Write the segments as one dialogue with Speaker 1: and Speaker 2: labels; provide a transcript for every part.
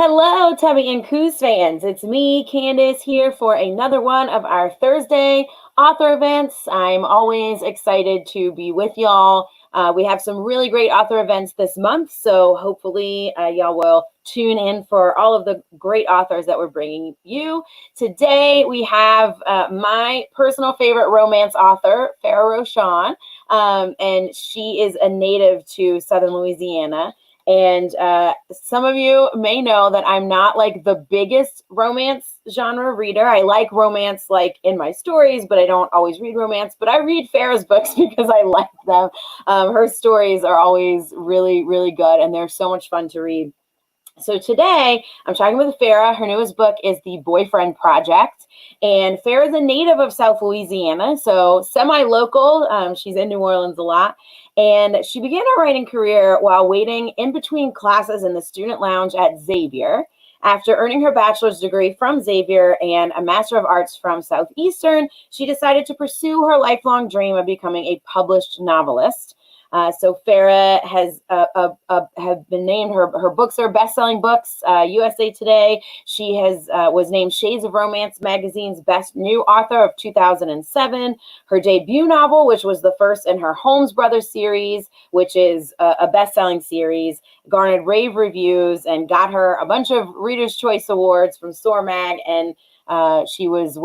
Speaker 1: Hello, Tubby and Coos fans. It's me, Candace, here for another one of our Thursday author events. I'm always excited to be with y'all. We have some really great author events this month, so hopefully y'all will tune in for all of the great authors that we're bringing you. Today, we have my personal favorite romance author, Farrah Rochon, and she is a native to Southern Louisiana. And some of you may know that I'm not like the biggest romance genre reader. I like romance like in my stories, but I don't always read romance. But I read Farrah's books because I like them. Her stories are always really, really good, and they're so much fun to read. So today, I'm talking with Farrah. Her newest book is The Boyfriend Project. And Farrah's a native of South Louisiana, so semi-local. She's in New Orleans a lot. And she began her writing career while waiting in between classes in the student lounge at Xavier. After earning her bachelor's degree from Xavier and a Master of Arts from Southeastern, she decided to pursue her lifelong dream of becoming a published novelist. So Farrah has have been named, her books are best-selling books, USA Today. She was named Shades of Romance magazine's best new author of 2007. Her debut novel, which was the first in her Holmes Brothers series, which is a best-selling series, garnered rave reviews and got her a bunch of Reader's Choice Awards from Soar Mag, and she was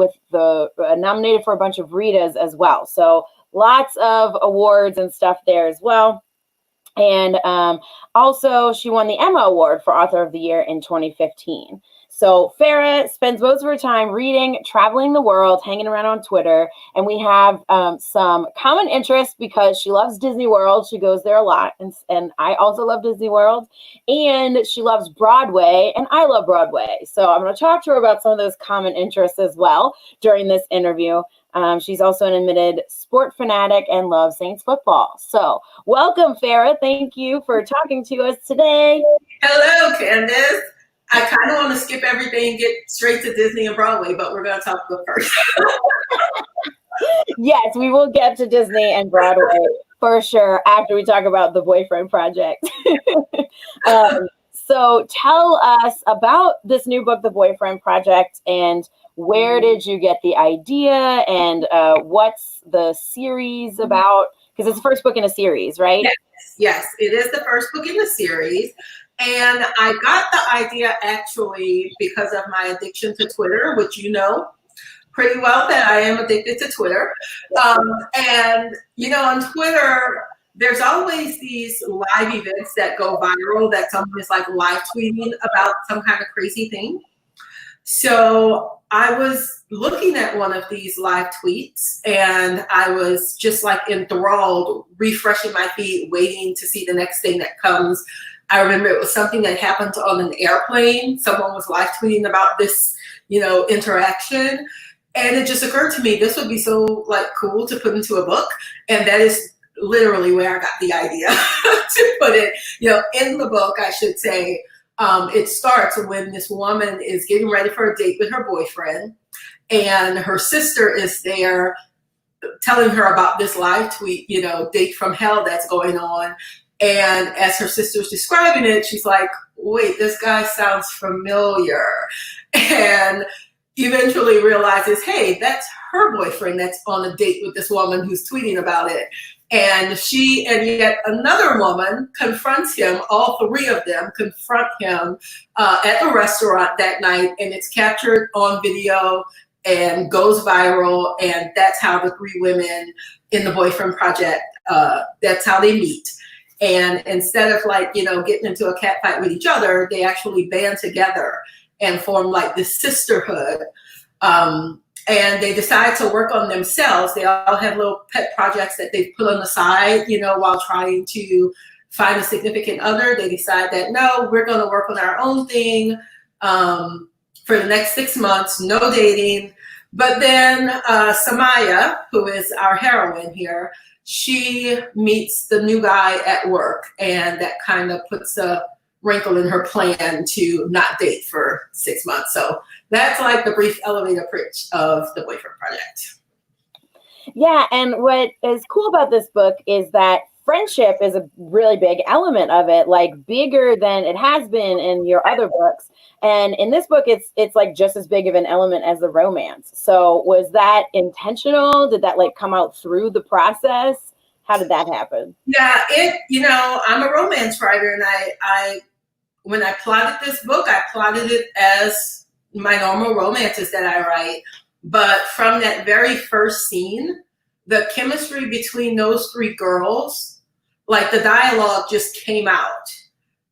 Speaker 1: nominated for a bunch of Ritas as well. So lots of awards and stuff there as well. And also, she won the Emma Award for Author of the Year in 2015. So Farrah spends most of her time reading, traveling the world, hanging around on Twitter. And we have some common interests because she loves Disney World. She goes there a lot. And I also love Disney World. And she loves Broadway. And I love Broadway. So I'm going to talk to her about some of those common interests as well during this interview. She's also an admitted sport fanatic and loves Saints football. So welcome, Farrah. Thank you for talking to us today.
Speaker 2: Hello, Candace. I kind of want to skip everything and get straight to Disney and Broadway, but we're going to talk about first.
Speaker 1: Yes, we will get to Disney and Broadway for sure after we talk about The Boyfriend Project. So tell us about this new book, The Boyfriend Project, and where did you get the idea, and what's the series about? Because it's the first book in a series, right?
Speaker 2: Yes, it is the first book in the series. And I got the idea actually because of my addiction to Twitter, which you know pretty well that I am addicted to Twitter. And, you know, on Twitter, there's always these live events that go viral that someone is like live tweeting about some kind of crazy thing. So I was looking at one of these live tweets and I was just like enthralled, refreshing my feed, waiting to see the next thing that comes. I remember it was something that happened on an airplane. Someone was live tweeting about this, you know, interaction. And it just occurred to me, this would be so like cool to put into a book. And that is literally where I got the idea to put it, you know, in the book, I should say. It starts when this woman is getting ready for a date with her boyfriend, and her sister is there telling her about this live tweet, you know, date from hell that's going on. And as her sister's describing it, she's like, wait, this guy sounds familiar. And eventually realizes, hey, that's her boyfriend that's on a date with this woman who's tweeting about it. And she and yet another woman confronts him, all three of them confront him at the restaurant that night, and it's captured on video and goes viral, and that's how the three women in the Boyfriend Project, that's how they meet. And instead of like, you know, getting into a cat fight with each other, they actually band together and form like this sisterhood. And they decide to work on themselves. They all have little pet projects that they put on the side, you know, while trying to find a significant other. They decide that, no, we're going to work on our own thing for the next 6 months, no dating. But then Samaya, who is our heroine here, she meets the new guy at work, and that kind of puts a wrinkle in her plan to not date for 6 months. So that's like the brief elevator pitch of The Boyfriend Project.
Speaker 1: Yeah, and what is cool about this book is that friendship is a really big element of it, like bigger than it has been in your other books. And in this book, it's like just as big of an element as the romance. So was that intentional? Did that like come out through the process? How did that happen?
Speaker 2: Yeah, I'm a romance writer, and I when I plotted this book, I plotted it as my normal romances that I write. But from that very first scene, the chemistry between those three girls, like the dialogue just came out.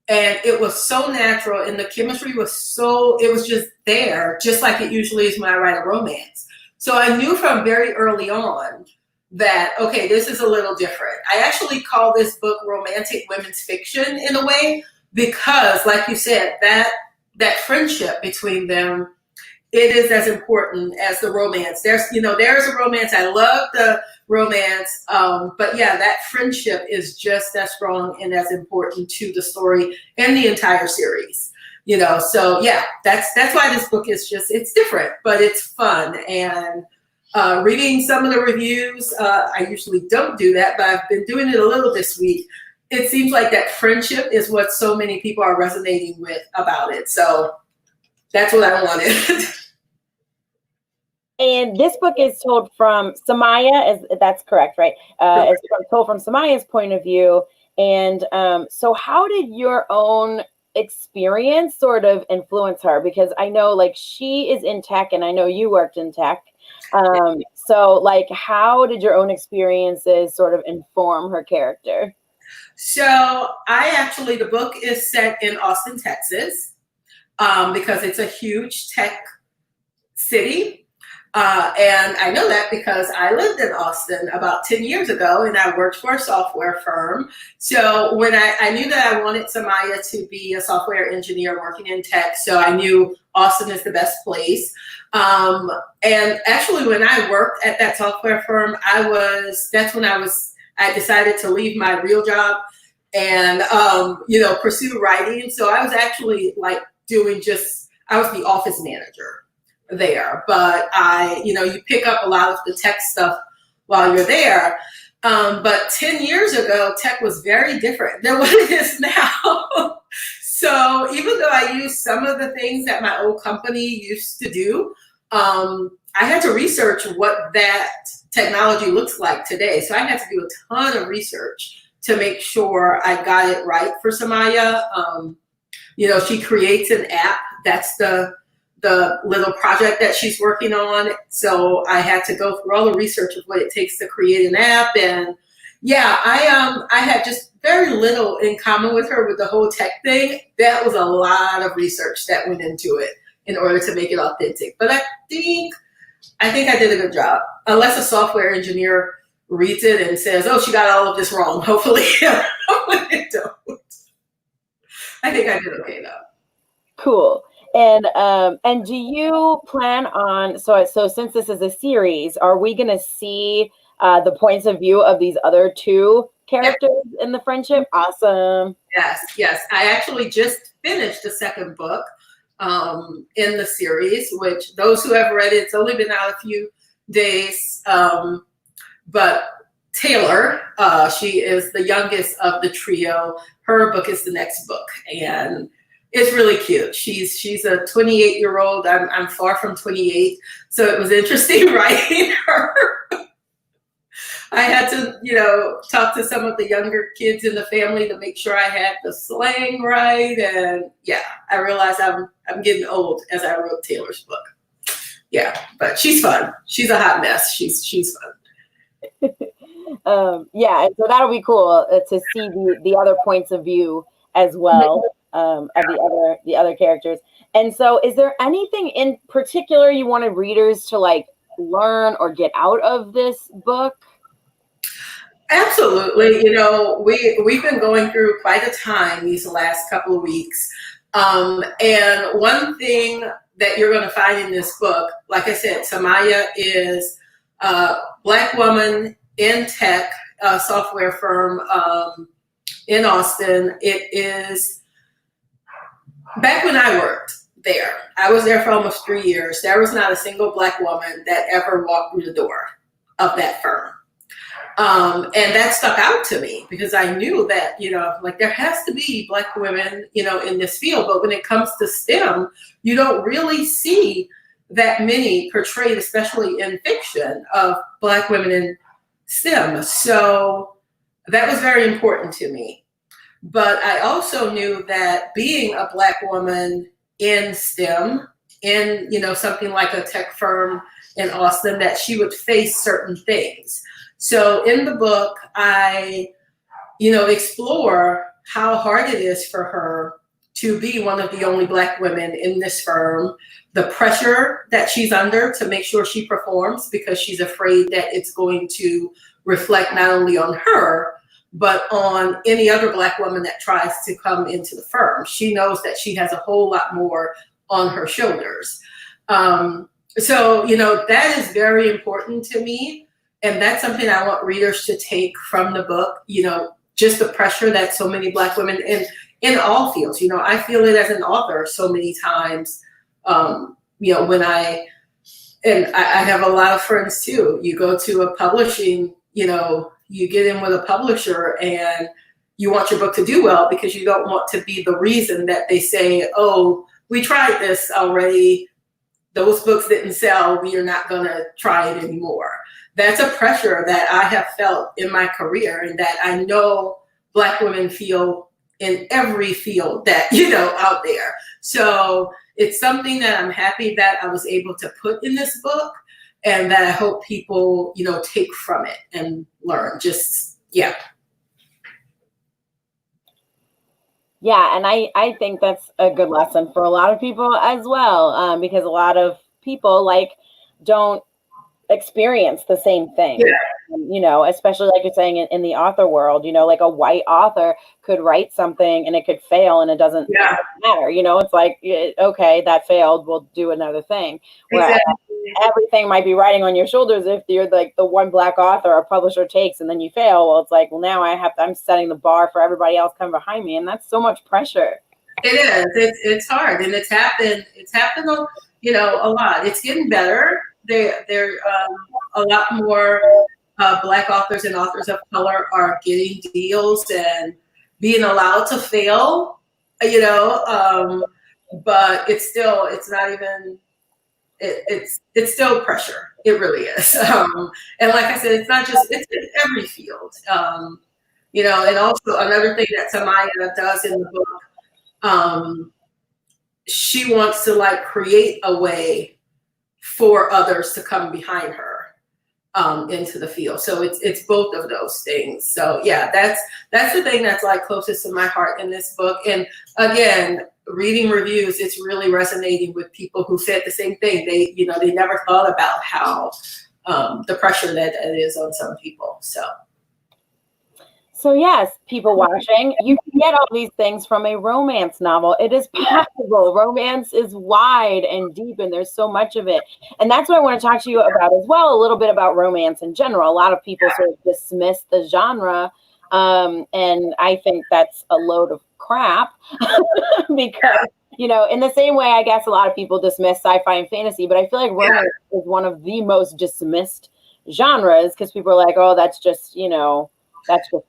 Speaker 2: And it was so natural, and the chemistry was it was just there, just like it usually is when I write a romance. So I knew from very early on that, okay, this is a little different. I actually call this book romantic women's fiction in a way, because like you said, that friendship between them, it is as important as the romance. There's a romance. I love the romance. But yeah, that friendship is just as strong and as important to the story and the entire series. So yeah, that's why this book is it's different, but it's fun. And reading some of the reviews, I usually don't do that, but I've been doing it a little this week. It seems like that friendship is what so many people are resonating with about it. So that's what I wanted.
Speaker 1: And this book is told from Samaya, that's correct, right? It's told from Samaya's point of view. And so how did your own experience sort of influence her? Because I know like she is in tech, and I know you worked in tech. So like, how did your own experiences sort of inform her character?
Speaker 2: So the book is set in Austin, Texas, because it's a huge tech city. And I know that because I lived in Austin about 10 years ago, and I worked for a software firm. So when I knew that I wanted Samaya to be a software engineer working in tech, so I knew Austin is the best place. And actually when I worked at that software firm, that's when I decided to leave my real job and, pursue writing. So I was actually like I was the office manager there, but you pick up a lot of the tech stuff while you're there. But 10 years ago, tech was very different than what it is now. So even though I used some of the things that my old company used to do, I had to research what that technology looks like today. So I had to do a ton of research to make sure I got it right for Samaya. She creates an app. That's the little project that she's working on. So I had to go through all the research of what it takes to create an app. And yeah, I had just very little in common with her with the whole tech thing. That was a lot of research that went into it in order to make it authentic. But I think I did a good job, unless a software engineer reads it and says, oh, she got all of this wrong. Hopefully I don't. I think I did okay though.
Speaker 1: Cool. And do you plan on, so since this is a series, are we going to see the points of view of these other two characters in the friendship? Awesome.
Speaker 2: Yes. I actually just finished the second book in the series, which those who have read it's only been out a few days. But Taylor, she is the youngest of the trio. Her book is the next book, and it's really cute. She's a 28-year-old. I'm far from 28, so it was interesting writing her. I had to, talk to some of the younger kids in the family to make sure I had the slang right. And yeah, I realized I'm getting old as I wrote Taylor's book. Yeah, but she's fun. She's a hot mess. She's fun.
Speaker 1: Yeah, and so that'll be cool to see the other points of view as well of the other characters. And so, is there anything in particular you wanted readers to like learn or get out of this book?
Speaker 2: Absolutely. We've been going through quite a time these last couple of weeks. And one thing that you're going to find in this book, like I said, Samaya is a Black woman in tech, a software firm in Austin. It is back when I worked there. I was there for almost 3 years. There was not a single Black woman that ever walked through the door of that firm. And that stuck out to me because I knew that, like there has to be Black women, in this field. But when it comes to STEM, you don't really see that many portrayed, especially in fiction, of Black women in STEM. So that was very important to me. But I also knew that being a Black woman in STEM, in, something like a tech firm in Austin, that she would face certain things. So in the book, I, explore how hard it is for her to be one of the only Black women in this firm, the pressure that she's under to make sure she performs because she's afraid that it's going to reflect not only on her, but on any other Black woman that tries to come into the firm. She knows that she has a whole lot more on her shoulders. So, that is very important to me. And that's something I want readers to take from the book, just the pressure that so many Black women in all fields, I feel it as an author so many times, when I have a lot of friends too. You go to a publishing, you get in with a publisher and you want your book to do well because you don't want to be the reason that they say, oh, we tried this already. Those books didn't sell. We are not going to try it anymore. That's a pressure that I have felt in my career and that I know Black women feel in every field that, out there. So it's something that I'm happy that I was able to put in this book and that I hope people, take from it and learn. Yeah.
Speaker 1: Yeah, and I think that's a good lesson for a lot of people as well, because a lot of people don't experience the same thing. Yeah. Especially like you're saying in the author world, like a white author could write something and it could fail and it doesn't matter. It's like, okay, that failed. We'll do another thing. Whereas everything might be riding on your shoulders if you're like the one Black author a publisher takes and then you fail. Well, it's like, well, now I'm setting the bar for everybody else coming behind me. And that's so much pressure.
Speaker 2: It is. It's hard. And it's happened, a lot. It's getting better. There a lot more Black authors and authors of color are getting deals and being allowed to fail, but it's still pressure. It really is. And like I said, it's in every field. And also another thing that Samaya does in the book, she wants to create a way for others to come behind her into the field. So it's both of those things. So yeah, that's the thing that's closest to my heart in this book. And again, reading reviews, it's really resonating with people who said the same thing. They never thought about how the pressure that it is on some people.
Speaker 1: So yes, people watching, you can get all these things from a romance novel. It is possible. Romance is wide and deep, and there's so much of it. And that's what I want to talk to you about as well, a little bit about romance in general. A lot of people sort of dismiss the genre, and I think that's a load of crap because, in the same way, I guess a lot of people dismiss sci-fi and fantasy, but I feel like romance is one of the most dismissed genres because people are like, oh, that's just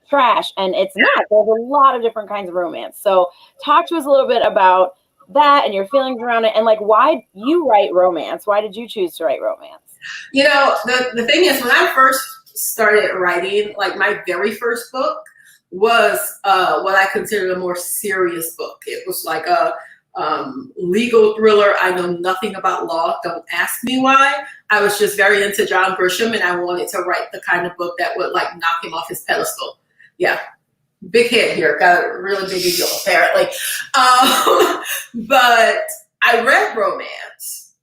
Speaker 1: trash. And it's not. There's a lot of different kinds of romance. So talk to us a little bit about that and your feelings around it and why you write romance. Why did you choose to write romance?
Speaker 2: The thing is, when I first started writing, my very first book was what I considered a more serious book. It was like a legal thriller. I know nothing about law. Don't ask me why. I was just very into John Grisham and I wanted to write the kind of book that would knock him off his pedestal. Yeah. Big head here. Got a really big ego apparently. But I read romance.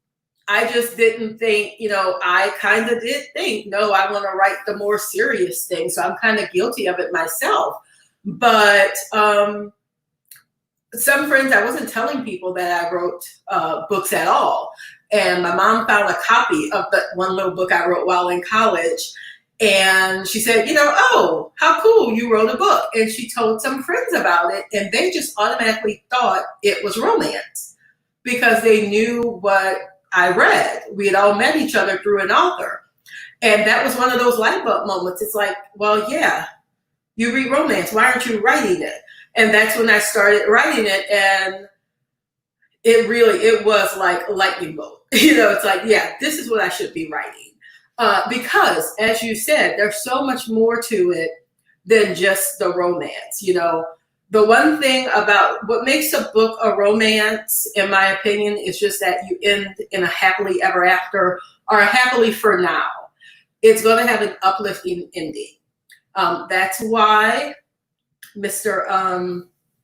Speaker 2: I just didn't think, I kind of did think, no, I want to write the more serious thing. So I'm kind of guilty of it myself. But some friends, I wasn't telling people that I wrote books at all. And my mom found a copy of the one little book I wrote while in college. And she said, oh, how cool, you wrote a book. And she told some friends about it. And they just automatically thought it was romance because they knew what I read. We had all met each other through an author. And that was one of those light bulb moments. It's like, well, yeah, you read romance. Why aren't you writing it? And that's when I started writing it. And it was like a lightning bolt. It's like, yeah, this is what I should be writing. Because, as you said, there's so much more to it than just the romance. The one thing about what makes a book a romance, in my opinion, is just that you end in a happily ever after or a happily for now. It's going to have an uplifting ending. That's why Mr.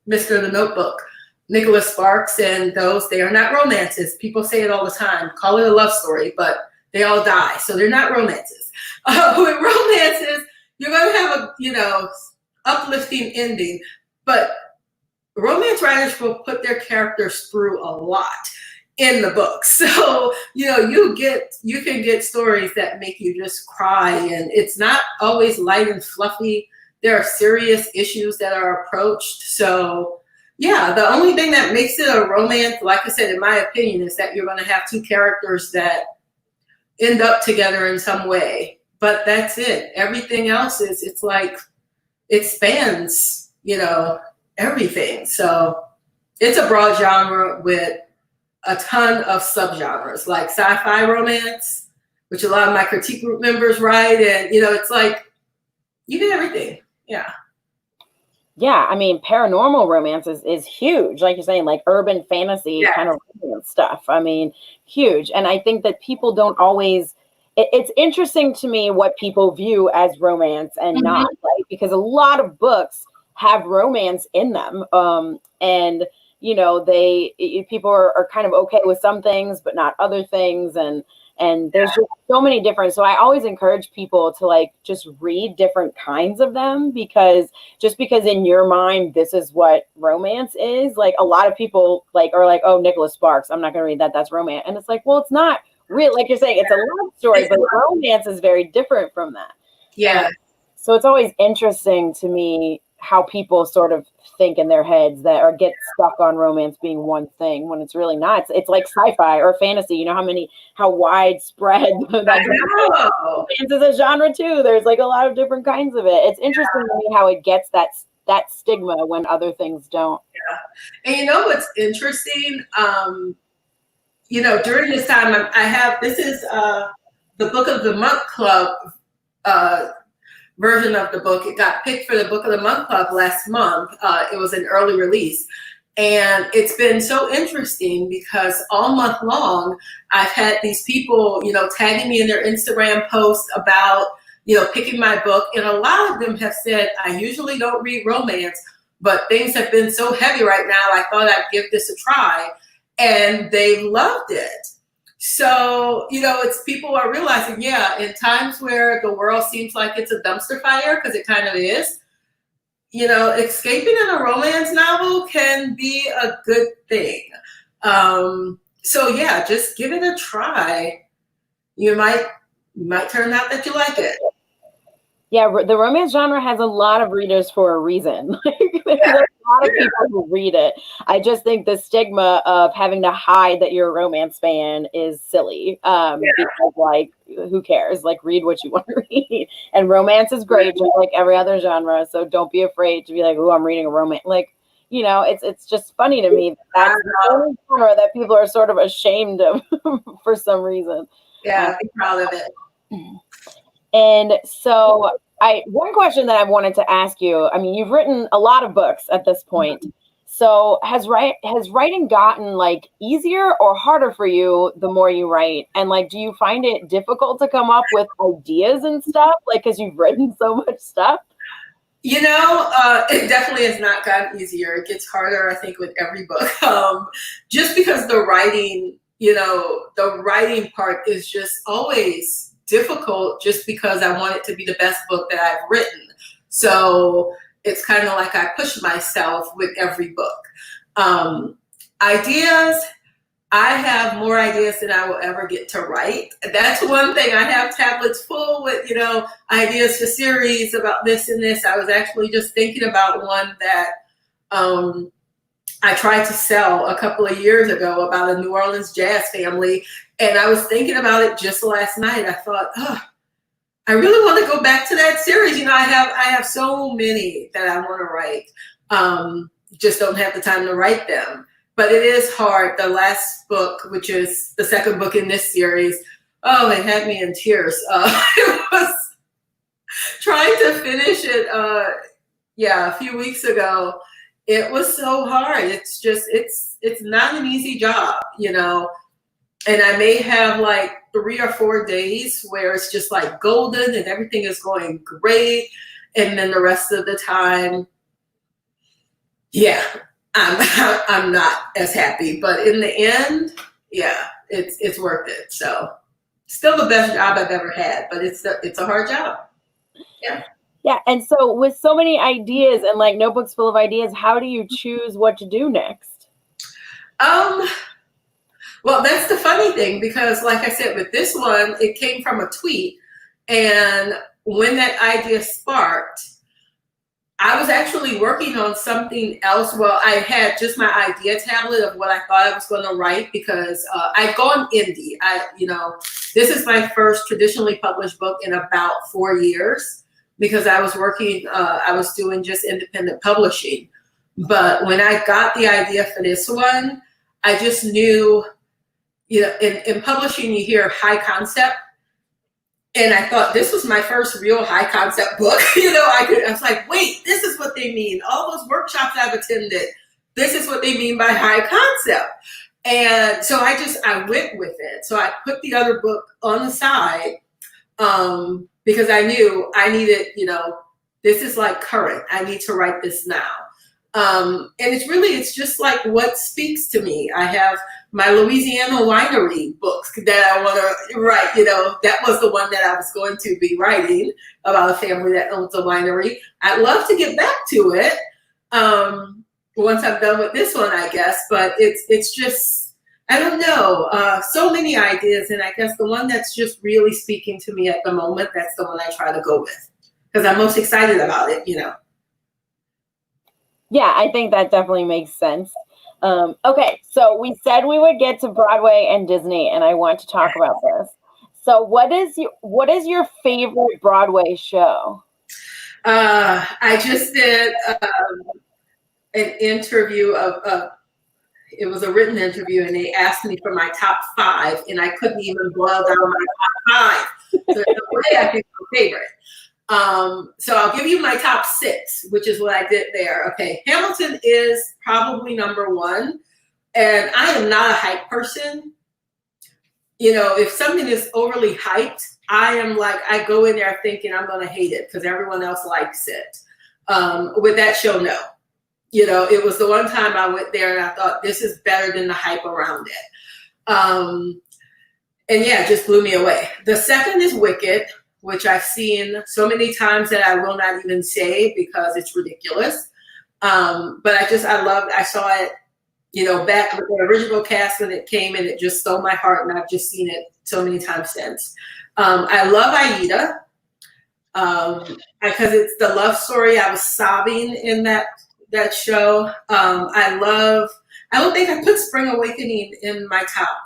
Speaker 2: The Notebook, Nicholas Sparks, and they are not romances. People say it all the time. Call it a love story, but they all die, so they're not romances. With romances, you're going to have a uplifting ending, but romance writers will put their characters through a lot in the book. So you can get stories that make you just cry, and it's not always light and fluffy. There are serious issues that are approached. So yeah, the only thing that makes it a romance, like I said, in my opinion, is that you're going to have two characters that end up together in some way. But that's it. Everything else it's like it spans, everything. So it's a broad genre with a ton of subgenres, like sci-fi romance, which a lot of my critique group members write. And, it's like you get everything. Yeah.
Speaker 1: Yeah, I mean, paranormal romance is huge. Like you're saying, like urban fantasy kind of romance stuff. I mean, huge. And I think that people don't always, it's interesting to me what people view as romance and not, right? Because a lot of books have romance in them. And, people are kind of okay with some things, but not other things. And there's just so many different. So I always encourage people to just read different kinds of them, because in your mind, this is what romance is. Like a lot of people are like, oh, Nicholas Sparks, I'm not going to read that. That's romance. And it's like, well, it's not real. Like you're saying, it's a love story, but romance is very different from that.
Speaker 2: Yeah.
Speaker 1: So it's always interesting to me how people sort of think in their heads that or get stuck on romance being one thing when it's really not. It's like sci-fi or fantasy. How widespread that romance is a genre too. There's a lot of different kinds of it. It's interesting to me how it gets that stigma when other things don't.
Speaker 2: Yeah. And what's interesting? During this time, this is the Book of the Month Club version of the book. It got picked for the Book of the Month Club last month. It was an early release. And it's been so interesting because all month long, I've had these people, tagging me in their Instagram posts about, picking my book. And a lot of them have said, I usually don't read romance, but things have been so heavy right now, I thought I'd give this a try. And they loved it. So, it's people are realizing, in times where the world seems like it's a dumpster fire, because it kind of is, escaping in a romance novel can be a good thing. So yeah, just give it a try. You might turn out that you like it.
Speaker 1: Yeah, the romance genre has a lot of readers for a reason. There's a lot of people who read it. I just think the stigma of having to hide that you're a romance fan is silly. Because, who cares? Read what you want to read. And romance is great, just like every other genre. So don't be afraid to be like, oh, I'm reading a romance. It's just funny to me that's the only genre that people are sort of ashamed of for some reason.
Speaker 2: Yeah, be proud of it.
Speaker 1: And so one question that I wanted to ask you, I mean, you've written a lot of books at this point. So has writing gotten easier or harder for you the more you write? And do you find it difficult to come up with ideas and stuff? Because you've written so much stuff?
Speaker 2: It definitely has not gotten easier. It gets harder, I think, with every book. Just because the writing part is just always difficult, just because I want it to be the best book that I've written. So it's kind of like I push myself with every book. Ideas, I have more ideas than I will ever get to write. That's one thing. I have tablets full with, ideas for series about this and this. I was actually just thinking about one that I tried to sell a couple of years ago about a New Orleans jazz family. And I was thinking about it just last night. I thought, I really want to go back to that series. I have so many that I want to write. Just don't have the time to write them. But it is hard. The last book, which is the second book in this series, oh, it had me in tears. It was trying to finish it. A few weeks ago. It was so hard. It's just it's not an easy job, And I may have like 3 or 4 days where it's just like golden and everything is going great, and then the rest of the time, I'm not as happy. But in the end, it's worth it. So still the best job I've ever had, but it's a hard job. Yeah.
Speaker 1: Yeah, and so with so many ideas and like notebooks full of ideas, how do you choose what to do next?
Speaker 2: Well, that's the funny thing, because like I said, with this one, it came from a tweet. And when that idea sparked, I was actually working on something else. Well, I had just my idea tablet of what I thought I was going to write, because I've gone indie. This is my first traditionally published book in about 4 years, because I was I was doing just independent publishing. But when I got the idea for this one, I just knew, in publishing, you hear high concept. And I thought this was my first real high concept book. I was like, wait, this is what they mean. All those workshops I've attended, this is what they mean by high concept. And so I went with it. So I put the other book on the side, because I knew I needed, this is like current. I need to write this now. And it's just like what speaks to me. I have my Louisiana winery books that I want to write. That was the one that I was going to be writing, about a family that owns a winery. I'd love to get back to it once I'm done with this one, I guess. But it's just, I don't know, so many ideas. And I guess the one that's just really speaking to me at the moment, that's the one I try to go with, because I'm most excited about it,
Speaker 1: Yeah, I think that definitely makes sense. Okay, so we said we would get to Broadway and Disney, and I want to talk about this. So what is your favorite Broadway show?
Speaker 2: I just did an interview it was a written interview, and they asked me for my top 5, and I couldn't even boil down my top 5. So there's no way I picked my favorite. So I'll give you my top 6, which is what I did there. Okay, Hamilton is probably number 1, and I am not a hype person. If something is overly hyped, I go in there thinking I'm going to hate it because everyone else likes it. With that show, no. It was the one time I went there and I thought, this is better than the hype around it. It just blew me away. The second is Wicked, which I've seen so many times that I will not even say because it's ridiculous. But I saw it, back with the original cast when it came, and it just stole my heart, and I've just seen it so many times since. I love Aida, because it's the love story. I was sobbing in that show. I don't think I put Spring Awakening in my top,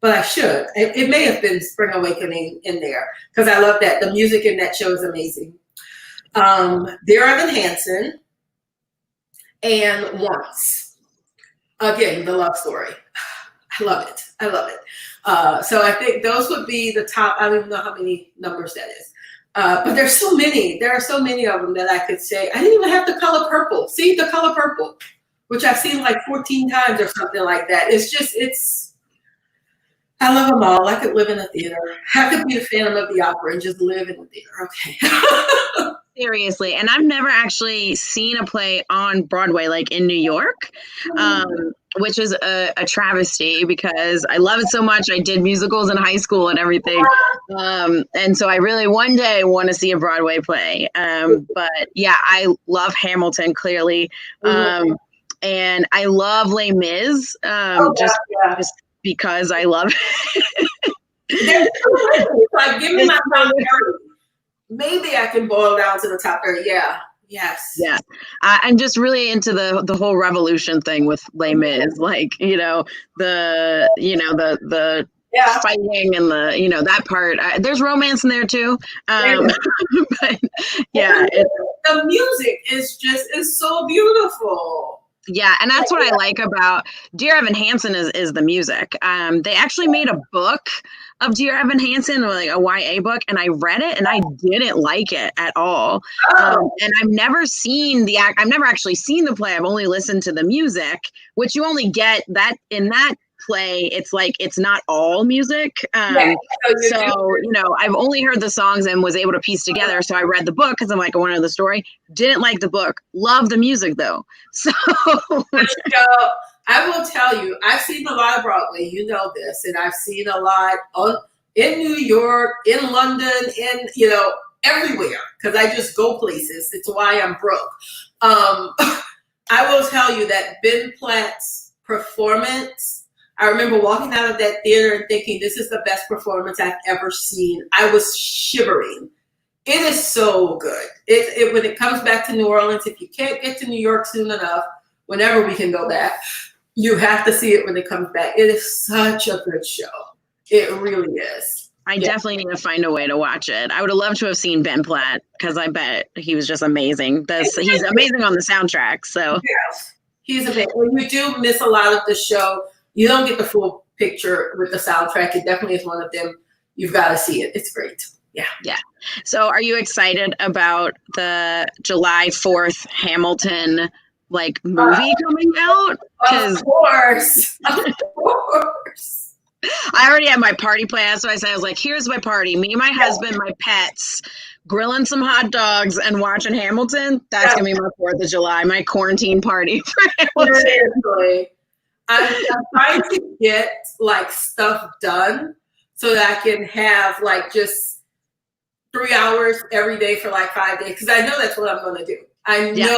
Speaker 2: but I should. It may have been Spring Awakening in there, because I love that. The music in that show is amazing. Dear Evan Hansen, and Once. Again, the love story. I love it. So I think those would be the top. I don't even know how many numbers that is. But there's so many. There are so many of them that I could say. I didn't even have The Color Purple. See, The Color Purple, which I've seen like 14 times or something like that. I love them all. I could live in a theater. I could be a Phantom of the Opera and just live in the theater. Okay.
Speaker 3: Seriously. And I've never actually seen a play on Broadway, like in New York, which is a travesty because I love it so much. I did musicals in high school and everything. And so I really one day want to see a Broadway play. But yeah, I love Hamilton, clearly. And I love Les Mis, just because I love
Speaker 2: it. Like, give me my top 30. Maybe I can boil down to the top 30. Yeah. Yes.
Speaker 3: Yeah. I'm just really into the whole revolution thing with Les Mis. Like, the
Speaker 2: Yeah.
Speaker 3: fighting and that part. There's romance in there too. But yeah,
Speaker 2: The music is so beautiful.
Speaker 3: yeah, and that's what I like about Dear Evan Hansen is the music. They actually made a book of Dear Evan Hansen, like a YA book, and I read it and I didn't like it at all. And I've never actually seen the play. I've only listened to the music, which you only get that in that play. It's like it's not all music. So I've only heard the songs and was able to piece together. So I read the book because I'm like, I want to know the story. Didn't like the book. Love the music though. So
Speaker 2: I will tell you, I've seen a lot of Broadway, you know this, and I've seen a lot in New York, in London, everywhere, because I just go places. It's why I'm broke. I will tell you that Ben Platt's performance, I remember walking out of that theater and thinking, this is the best performance I've ever seen. I was shivering. It is so good. When it comes back to New Orleans, if you can't get to New York soon enough, whenever we can go back, you have to see it when it comes back. It is such a good show. It really is.
Speaker 3: I definitely need to find a way to watch it. I would have loved to have seen Ben Platt because I bet he was just amazing. He's amazing on the soundtrack. So
Speaker 2: yes, he's amazing. When you do miss a lot of the show, you don't get the full picture with the soundtrack. It definitely is one of them. You've got to see it. It's great. Yeah.
Speaker 3: Yeah. So are you excited about the July 4th Hamilton movie coming out?
Speaker 2: Of course. Of course.
Speaker 3: I already have my party planned. So I said, I was like, here's my party. Me, my husband, my pets, grilling some hot dogs and watching Hamilton. That's going to be my 4th of July, my quarantine party for Hamilton.
Speaker 2: Seriously. I'm trying to get stuff done so that I can have just 3 hours every day for 5 days. Because I know that's what I'm going to do. I know.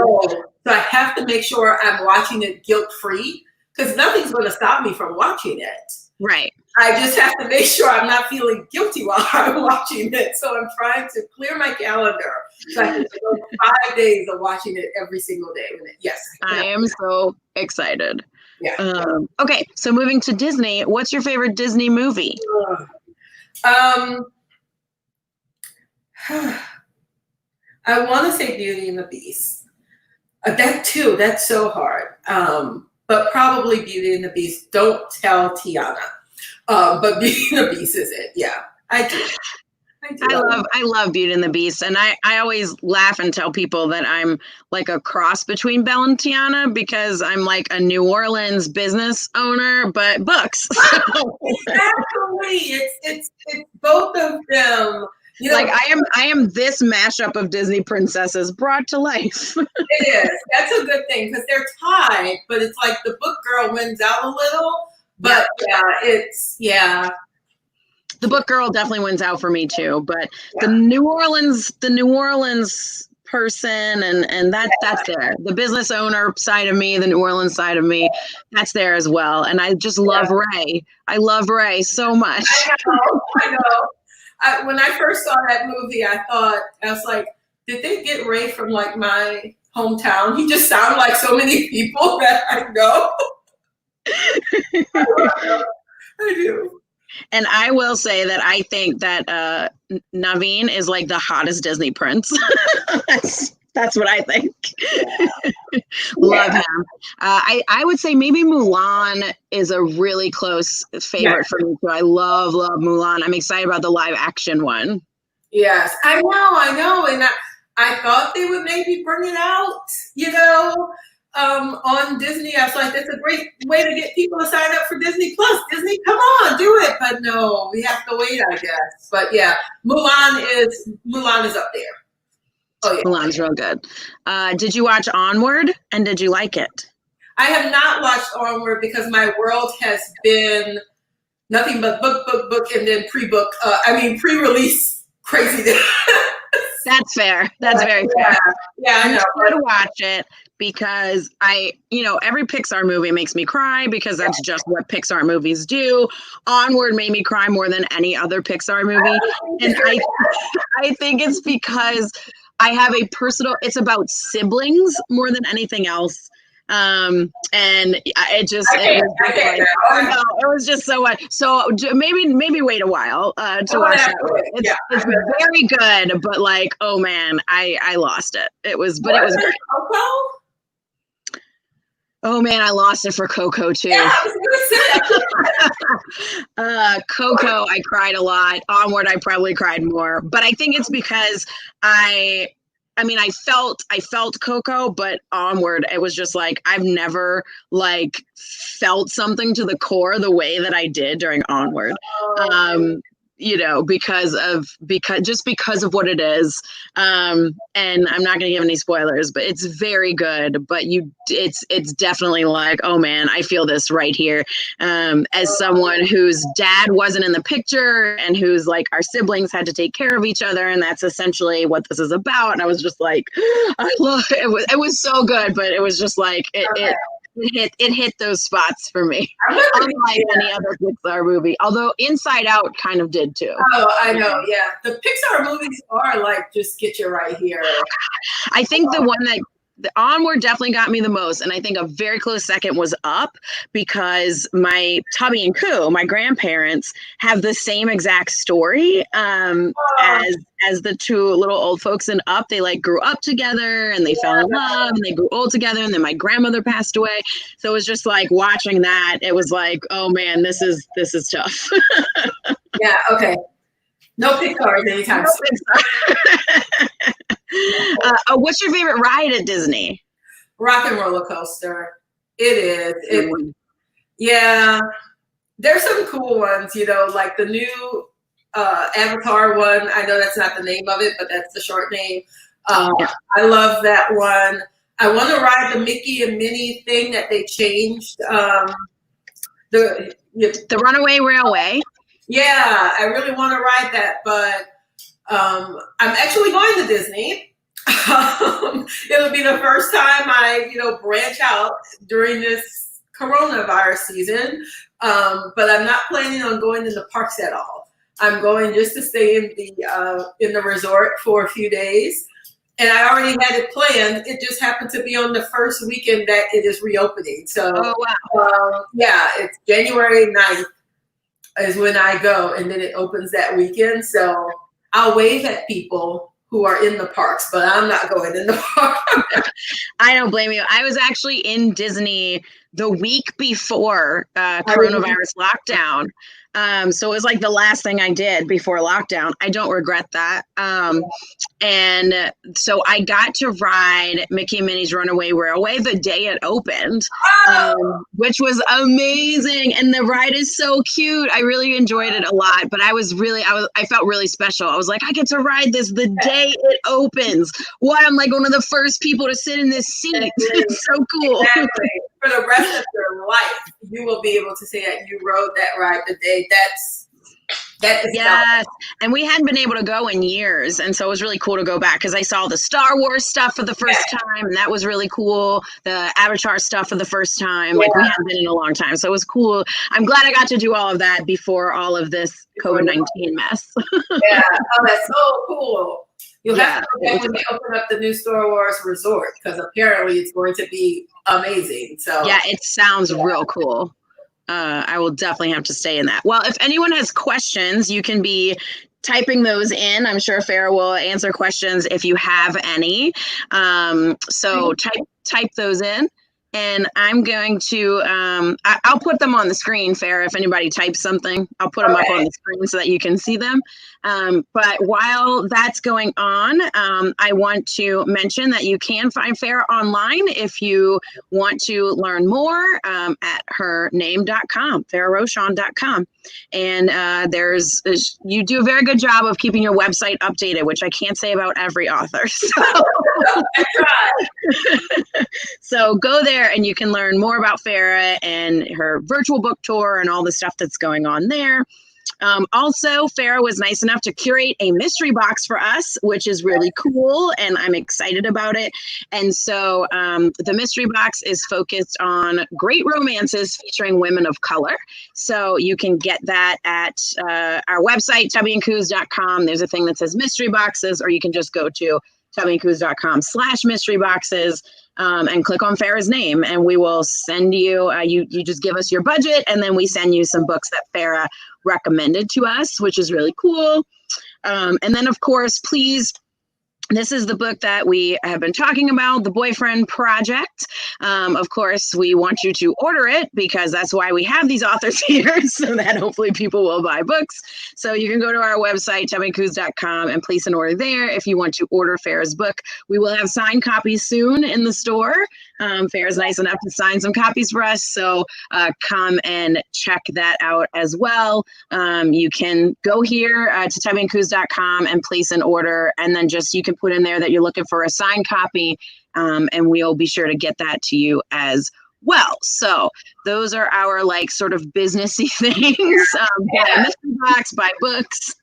Speaker 2: So I have to make sure I'm watching it guilt-free because nothing's going to stop me from watching it.
Speaker 3: Right.
Speaker 2: I just have to make sure I'm not feeling guilty while I'm watching it. So I'm trying to clear my calendar so I can go 5 days of watching it every single day. Yes.
Speaker 3: I am so excited.
Speaker 2: Yeah.
Speaker 3: Okay. So moving to Disney, what's your favorite Disney movie?
Speaker 2: I want to say Beauty and the Beast. That too, that's so hard. But probably Beauty and the Beast. Don't tell Tiana. But Beauty and the Beast is it. Yeah, I do.
Speaker 3: I love Beauty and the Beast. And I always laugh and tell people that I'm like a cross between Belle and Tiana because I'm like a New Orleans business owner, but books.
Speaker 2: Exactly. It's both of them.
Speaker 3: I am this mashup of Disney princesses brought to life.
Speaker 2: It is. That's a good thing because they're tied, but it's like the book girl wins out a little. But
Speaker 3: the book girl definitely wins out for me too. But the New Orleans person and that's there. The business owner side of me, the New Orleans side of me, that's there as well. And I just love Ray. I love Ray so much.
Speaker 2: I know. When I first saw that movie, I was like, did they get Ray from my hometown? He just sounded like so many people that I know. I do.
Speaker 3: And I will say that I think that Naveen is like the hottest Disney prince. That's what I think. Love him. I would say maybe Mulan is a really close favorite for me too. I love Mulan. I'm excited about the live action one.
Speaker 2: Yes, I know. And I thought they would maybe bring it out, on Disney. I was like, that's a great way to get people to sign up for Disney Plus. Disney, come on, do it. But no, we have to wait, I guess. But yeah, Mulan is up there. Oh yeah,
Speaker 3: Mulan's real good. Did you watch Onward and did you like it?
Speaker 2: I have not watched Onward because my world has been nothing but book, and then pre-release craziness.
Speaker 3: That's fair. That's very fair.
Speaker 2: Yeah, I know.
Speaker 3: You should watch it because every Pixar movie makes me cry because that's just what Pixar movies do. Onward made me cry more than any other Pixar movie. And I think it's because I have it's about siblings more than anything else. And it was just so much. So maybe wait a while to watch that. It's very good, but like, oh man, I lost it. It was great. Oh man, I lost it for Coco too.
Speaker 2: Yeah, I was gonna say.
Speaker 3: Coco, I cried a lot. Onward, I probably cried more, but I think it's because I felt Coco, but Onward, it was just like I've never like felt something to the core the way that I did during Onward. Because of what it is. And I'm not going to give any spoilers, but it's very good, but it's definitely like, oh man, I feel this right here. As someone whose dad wasn't in the picture and who's like, our siblings had to take care of each other. And that's essentially what this is about. And I was just like, I love it. It was so good, but it was just like, it hit those spots for me, unlike any other Pixar movie. Although Inside Out kind of did too.
Speaker 2: Oh, I know. Yeah, the Pixar movies are like just get you right here.
Speaker 3: I think the one that the Onward definitely got me the most, and I think a very close second was Up, because my Tubby and Coo, my grandparents, have the same exact story as the two little old folks in Up. They like grew up together and they fell in love and they grew old together, and then my grandmother passed away. So it was just like watching that. It was like, oh man, this is tough.
Speaker 2: Yeah. Okay. No Pixar anytime soon.
Speaker 3: What's your favorite ride at Disney?
Speaker 2: Rock and Roller Coaster. It is. Yeah. There's some cool ones, like the new Avatar one. I know that's not the name of it, but that's the short name. I love that one. I want to ride the Mickey and Minnie thing that they changed. The
Speaker 3: Runaway Railway.
Speaker 2: Yeah, I really want to ride that, but I'm actually going to Disney. It'll be the first time I, branch out during this coronavirus season. But I'm not planning on going in the parks at all. I'm going just to stay in the resort for a few days. And I already had it planned. It just happened to be on the first weekend that it is reopening. So, it's January 9th is when I go, and then it opens that weekend. So I'll wave at people who are in the parks, but I'm not going in the park.
Speaker 3: I don't blame you. I was actually in Disney the week before coronavirus lockdown. So it was like the last thing I did before lockdown. I don't regret that. And so I got to ride Mickey and Minnie's Runaway Railway the day it opened, which was amazing. And the ride is so cute. I really enjoyed it a lot, but I felt really special. I was like, I get to ride this the day it opens. What? I'm like one of the first people to sit in this seat. It's so cool.
Speaker 2: Exactly. For the rest of your life, you will be able to say that you rode that ride the day. That is
Speaker 3: yes. And we hadn't been able to go in years. And so it was really cool to go back because I saw the Star Wars stuff for the first time. And that was really cool. The Avatar stuff for the first time. Like we hadn't been in a long time. So it was cool. I'm glad I got to do all of that before all of this COVID-19 mess.
Speaker 2: Yeah. Oh, that's so cool. You'll have to go back when they open up the new Star Wars resort, because apparently it's going to be amazing. So
Speaker 3: yeah, it sounds real cool. I will definitely have to stay in that. Well, if anyone has questions, you can be typing those in. I'm sure Farrah will answer questions if you have any. So type those in. And I'm going to, I'll put them on the screen, Farrah, if anybody types something. I'll put them up on the screen so that you can see them. But while that's going on, I want to mention that you can find Farrah online if you want to learn more at hername.com, farrahrochon.com. And you do a very good job of keeping your website updated, which I can't say about every author. So go there and you can learn more about Farrah and her virtual book tour and all the stuff that's going on there. Also, Farrah was nice enough to curate a mystery box for us, which is really cool, and I'm excited about it. And so the mystery box is focused on great romances featuring women of color. So you can get that at our website, tubbyandcoos.com. There's a thing that says mystery boxes, or you can just go to tubbyandcoos.com/mystery boxes. and click on Farrah's name, and we will send you, you just give us your budget, and then we send you some books that Farrah recommended to us, which is really cool. And then, of course, please, this is the book that we have been talking about, The Boyfriend Project. Of course, we want you to order it because that's why we have these authors here, so that hopefully people will buy books. So you can go to our website, tubbyandcoos.com, and place an order there if you want to order Farrah's book. We will have signed copies soon in the store. Farrah's nice enough to sign some copies for us, so come and check that out as well. You can go here to tubbyandcoos.com and place an order, and then just you can put in there that you're looking for a signed copy, and we'll be sure to get that to you as well. So those are our like sort of businessy things. Buy a mystery box, buy books.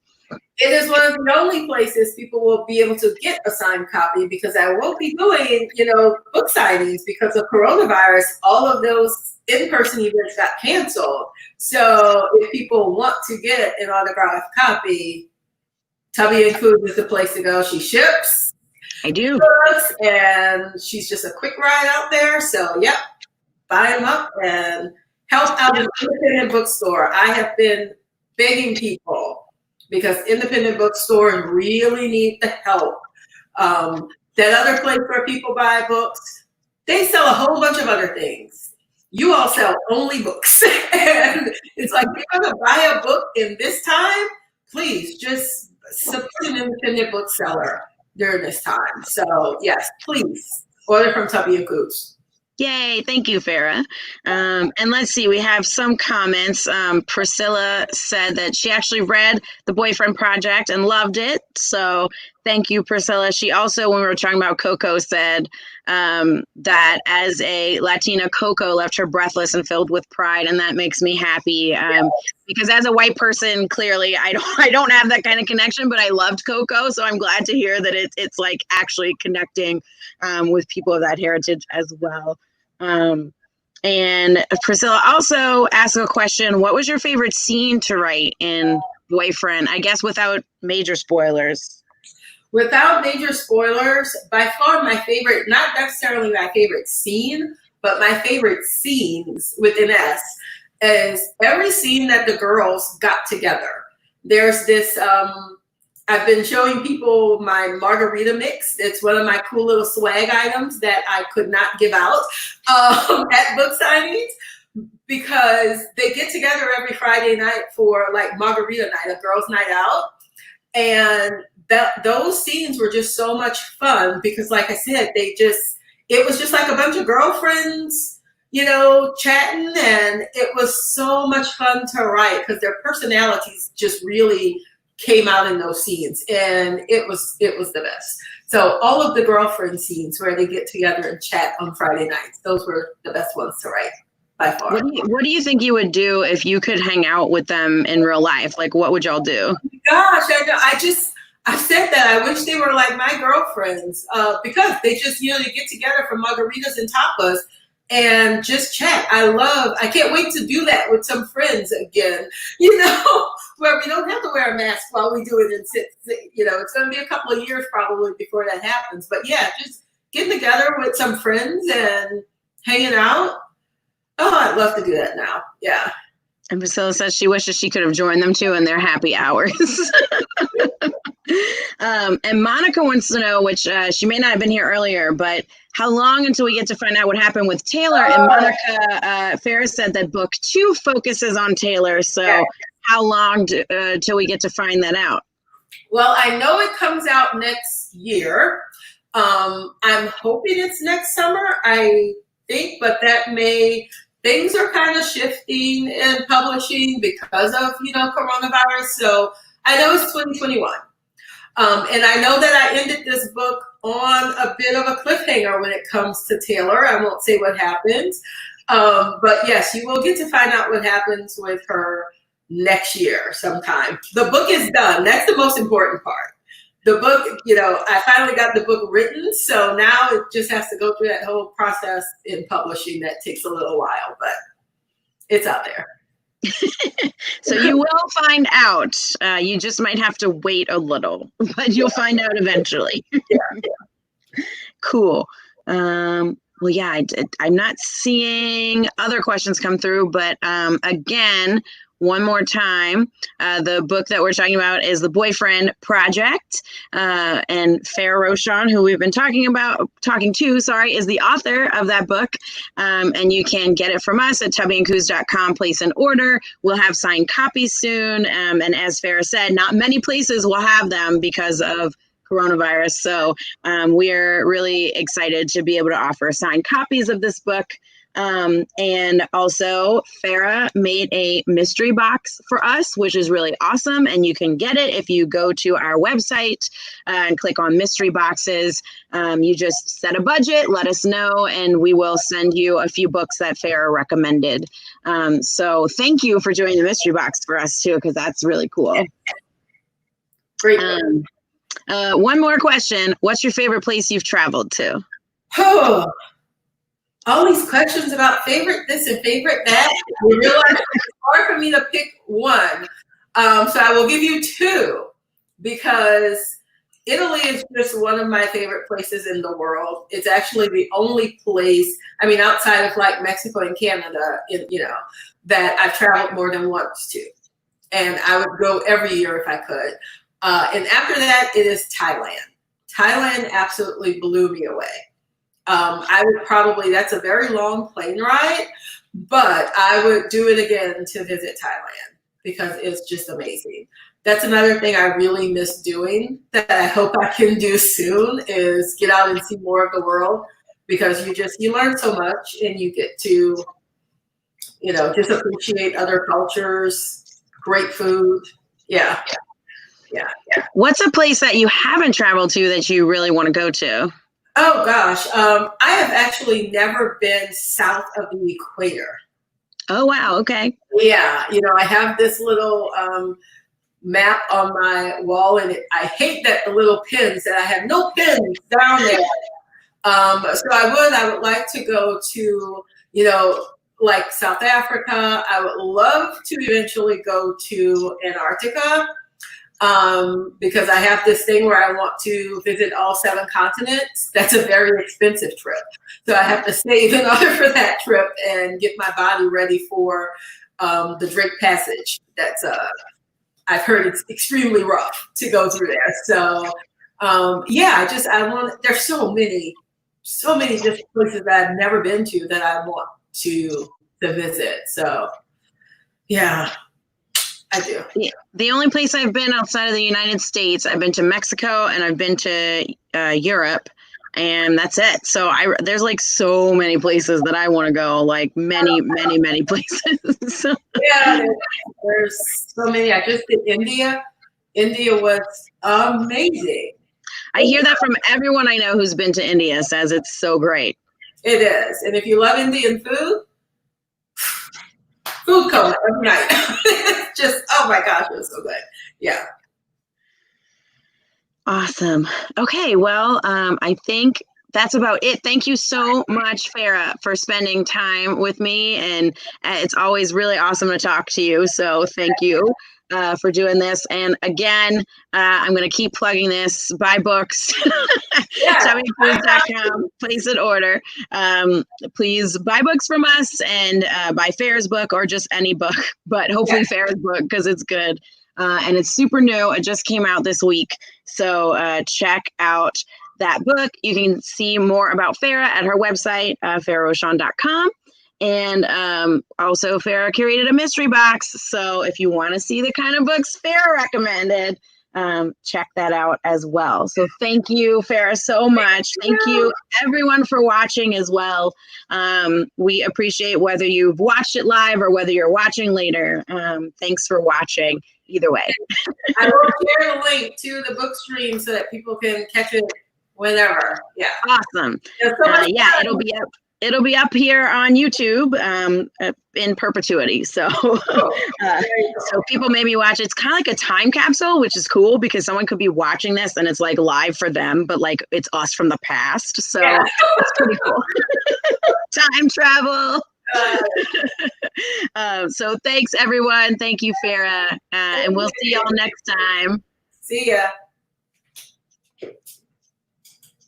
Speaker 2: It is one of the only places people will be able to get a signed copy, because I won't be doing, book signings because of coronavirus. All of those in-person events got canceled. So if people want to get an autographed copy, Tubby and Coos is the place to go. She ships.
Speaker 3: I do.
Speaker 2: Books, and she's just a quick ride out there. So, yep, buy them up and help out an independent bookstore. I have been begging people, because independent bookstores really need the help. That other place where people buy books, they sell a whole bunch of other things. You all sell only books. And it's like, you're going to buy a book in this time? Please, just support an independent bookseller during this time. So, yes, please, order from Tubby and Coos.
Speaker 3: Yay, thank you, Farrah. And let's see, we have some comments. Priscilla said that she actually read The Boyfriend Project and loved it. So thank you, Priscilla. She also, when we were talking about Coco, said that as a Latina, Coco left her breathless and filled with pride, and that makes me happy. Because as a white person, clearly I don't have that kind of connection, but I loved Coco, so I'm glad to hear that it's like actually connecting with people of that heritage as well. And Priscilla also asked a question: what was your favorite scene to write in Boyfriend? I guess without major spoilers.
Speaker 2: Without major spoilers, by far my favorite, not necessarily my favorite scene, but my favorite scenes with an S, is every scene that the girls got together. There's this, I've been showing people my margarita mix. It's one of my cool little swag items that I could not give out at book signings, because they get together every Friday night for like margarita night, a girls' night out. And those scenes were just so much fun, because like I said, it was just like a bunch of girlfriends, chatting, and it was so much fun to write because their personalities just really came out in those scenes, and it was the best. So all of the girlfriend scenes where they get together and chat on Friday nights, those were the best ones to write by far.
Speaker 3: What do you think you would do if you could hang out with them in real life? Like, what would y'all do?
Speaker 2: Gosh, I know. I said that I wish they were like my girlfriends, because they just, they get together for margaritas and tapas and just chat. I can't wait to do that with some friends again, where we don't have to wear a mask while we do it and sit, it's going to be a couple of years probably before that happens. But yeah, just getting together with some friends and hanging out. Oh, I'd love to do that now. Yeah.
Speaker 3: And Priscilla says she wishes she could have joined them too in their happy hours. And Monica wants to know, which she may not have been here earlier, but how long until we get to find out what happened with Taylor? And Monica, Farrah said that book 2 focuses on Taylor. So how long till we get to find that out?
Speaker 2: Well, I know it comes out next year. I'm hoping it's next summer, I think, but things are kind of shifting in publishing because of, coronavirus. So I know it's 2021. And I know that I ended this book on a bit of a cliffhanger when it comes to Taylor. I won't say what happens. But yes, you will get to find out what happens with her next year sometime. The book is done. That's the most important part. The book, I finally got the book written. So now it just has to go through that whole process in publishing that takes a little while, but it's out there.
Speaker 3: So you will find out. You just might have to wait a little, but you'll find out eventually.
Speaker 2: Yeah.
Speaker 3: Cool. Well, yeah, I'm not seeing other questions come through, but again, one more time, the book that we're talking about is The Boyfriend Project, and Farrah Rochon, who we've been talking to, is the author of that book, and you can get it from us at tubbyandcoos.com, place an order. We'll have signed copies soon, and as Farrah said, not many places will have them because of coronavirus. So we're really excited to be able to offer signed copies of this book. And also Farrah made a mystery box for us, which is really awesome. And you can get it if you go to our website and click on mystery boxes. You just set a budget, let us know, and we will send you a few books that Farrah recommended. So thank you for doing the mystery box for us too, because that's really cool.
Speaker 2: Great.
Speaker 3: One more question. What's your favorite place you've traveled to?
Speaker 2: Oh, all these questions about favorite this and favorite that. You realize it's hard for me to pick one. So I will give you two, because Italy is just one of my favorite places in the world. It's actually the only place, outside of like Mexico and Canada, that I've traveled more than once to. And I would go every year if I could. And after that, it is Thailand. Thailand absolutely blew me away. I would probably, that's a very long plane ride, but I would do it again to visit Thailand because it's just amazing. That's another thing I really miss doing that I hope I can do soon, is get out and see more of the world, because you learn so much and you get to, just appreciate other cultures, great food. Yeah.
Speaker 3: What's a place that you haven't traveled to that you really want to go to?
Speaker 2: Oh gosh, I have actually never been south of the equator.
Speaker 3: Oh wow, okay.
Speaker 2: Yeah, I have this little map on my wall, and I hate that the little pins, that I have no pins down there. So I would like to go to, like South Africa. I would love to eventually go to Antarctica. Because I have this thing where I want to visit all 7 continents. That's a very expensive trip. So I have to save in order for that trip and get my body ready for the Drake Passage. That's I've heard it's extremely rough to go through there. So there's so many different places that I've never been to that I want to visit. So yeah. I do.
Speaker 3: The only place I've been outside of the United States, I've been to Mexico and I've been to Europe, and that's it. So there's like so many places that I want to go, like many places.
Speaker 2: Yeah, there's so many. I just did India. India was amazing.
Speaker 3: I hear that from everyone I know who's been to India, says it's so great.
Speaker 2: It is. And if you love Indian food coma every night. Just, oh my gosh, it was so good. Yeah.
Speaker 3: Awesome. Okay, well, I think that's about it. Thank you so much, Farrah, for spending time with me. And it's always really awesome to talk to you. So thank you for doing this. And again, I'm going to keep plugging this. Buy books. tubbyandcoos.com. Place an order. Please buy books from us, and buy Farrah's book, or just any book, but hopefully Farrah's book, because it's good. And it's super new. It just came out this week. So check out that book. You can see more about Farrah at her website, farrahrochon.com. And also Farrah curated a mystery box. So if you want to see the kind of books Farrah recommended, check that out as well. So thank you, Farrah, so much. Thank you everyone for watching as well. We appreciate whether you've watched it live or whether you're watching later. Thanks for watching either way.
Speaker 2: I will share the link to the book stream so that people can catch it whenever. Yeah.
Speaker 3: Awesome. It'll be up here on YouTube in perpetuity. So, so people maybe watch. It's kind of like a time capsule, which is cool because someone could be watching this and it's like live for them, but like it's us from the past. So it's pretty cool. Time travel. So thanks everyone. Thank you, Farrah. And we'll see y'all next time.
Speaker 2: See ya.